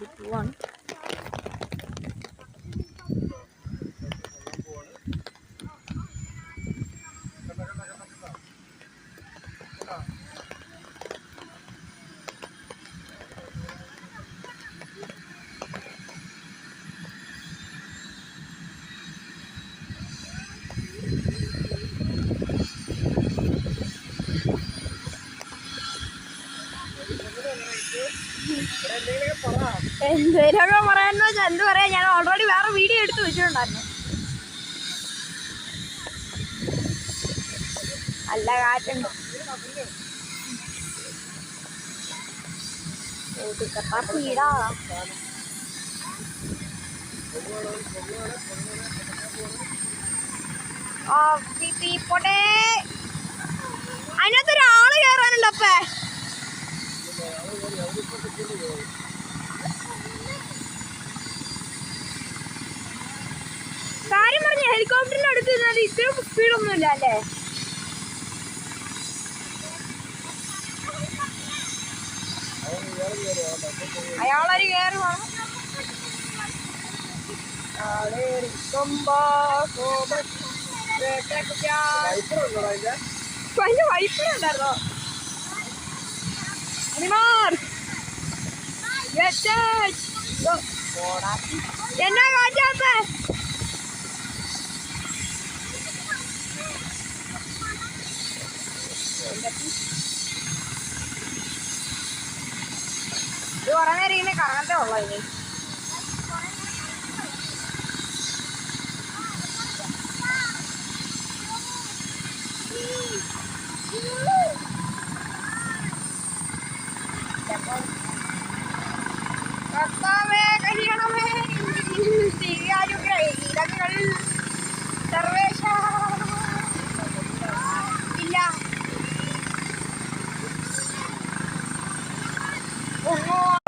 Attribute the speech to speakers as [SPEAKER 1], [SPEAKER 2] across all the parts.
[SPEAKER 1] പോവാണ്. എന്തേലൊക്കെ പറയാന്ന് വെച്ചാൽ എന്ത് പറയാ, ഞാൻ ഓൾറെഡി വേറെ വീഡിയോ എടുത്ത് വെച്ചിട്ടുണ്ടായിരുന്നു. നല്ല കാറ്റുണ്ട്. വീടാ പോട്ടെ. അതിനകത്തൊരാള് കയറാനുണ്ട്. അപ്പേ കാര്യം പറഞ്ഞ ഹെലികോപ്റ്ററിന്റെ അടുത്ത് നിന്നാൽ ഇത്രയും സ്പീഡൊന്നുമില്ല അല്ലേ? അയാളൊരു കയറി വേണം. അതിന്റെ വൈപ്പിലുണ്ടായിരുന്നോ? എന്നാ കാറ്റാത്ത ഇത് കുറെ നേരം ഇങ്ങനെ കറങ്ങത്തേ ഉള്ളു. ഇനി കർത്താവേ കഴിയണമേ ഇടങ്ങൾ സർവേശ ഇല്ല.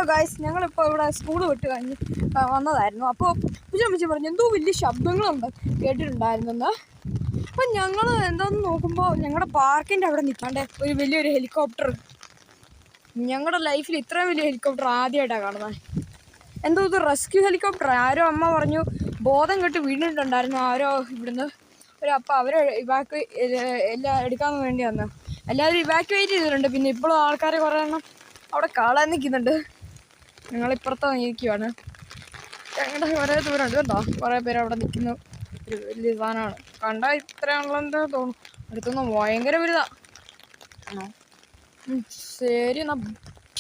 [SPEAKER 1] ഗൈസ്, ഞങ്ങളിപ്പോൾ ഇവിടെ സ്കൂൾ വിട്ട് കഴിഞ്ഞ് വന്നതായിരുന്നു. അപ്പോൾ ഉച്ചമ്മച്ചി പറഞ്ഞു എന്തോ വലിയ ശബ്ദങ്ങളുണ്ട് കേട്ടിട്ടുണ്ടായിരുന്നെന്ന്. അപ്പം ഞങ്ങൾ എന്താണെന്ന് നോക്കുമ്പോൾ ഞങ്ങളുടെ പാർക്കിൻ്റെ അവിടെ നിൽക്കാണ്ട് ഒരു വലിയൊരു ഹെലികോപ്റ്റർ. ഞങ്ങളുടെ ലൈഫിൽ ഇത്രയും വലിയ ഹെലികോപ്റ്റർ ആദ്യമായിട്ടാണ് കാണുന്നത്. എന്തോ ഇത് റെസ്ക്യൂ ഹെലികോപ്റ്റർ. ആരോ അമ്മ പറഞ്ഞു ബോധം കെട്ട് വീണിട്ടുണ്ടായിരുന്നു ആരോ ഇവിടുന്ന് ഒരു. അപ്പം അവർ എല്ലാം എടുക്കാൻ വേണ്ടി വന്നു. എല്ലാവരും ഇവാക്യുവേറ്റ് ചെയ്തിട്ടുണ്ട്. പിന്നെ ഇപ്പോഴും ആൾക്കാർ കുറേ എണ്ണം അവിടെ കാണാൻ നിൽക്കുന്നുണ്ട്. ഞങ്ങളിപ്പുറത്ത് നിൽക്കുകയാണ്. ഞങ്ങളുടെ കുറേ ദൂരമുണ്ട് കേട്ടോ. കുറേ പേര് അവിടെ നിൽക്കുന്നു. ഒരു വലിയ സാധനമാണ്. കണ്ടാൽ ഇത്രയാണല്ലോ തോന്നുന്നു. അടുത്തൊന്നും ഭയങ്കര വലുതാണ്. ശരി എന്നാ.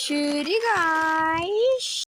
[SPEAKER 1] ശരി ഗായ്സ്.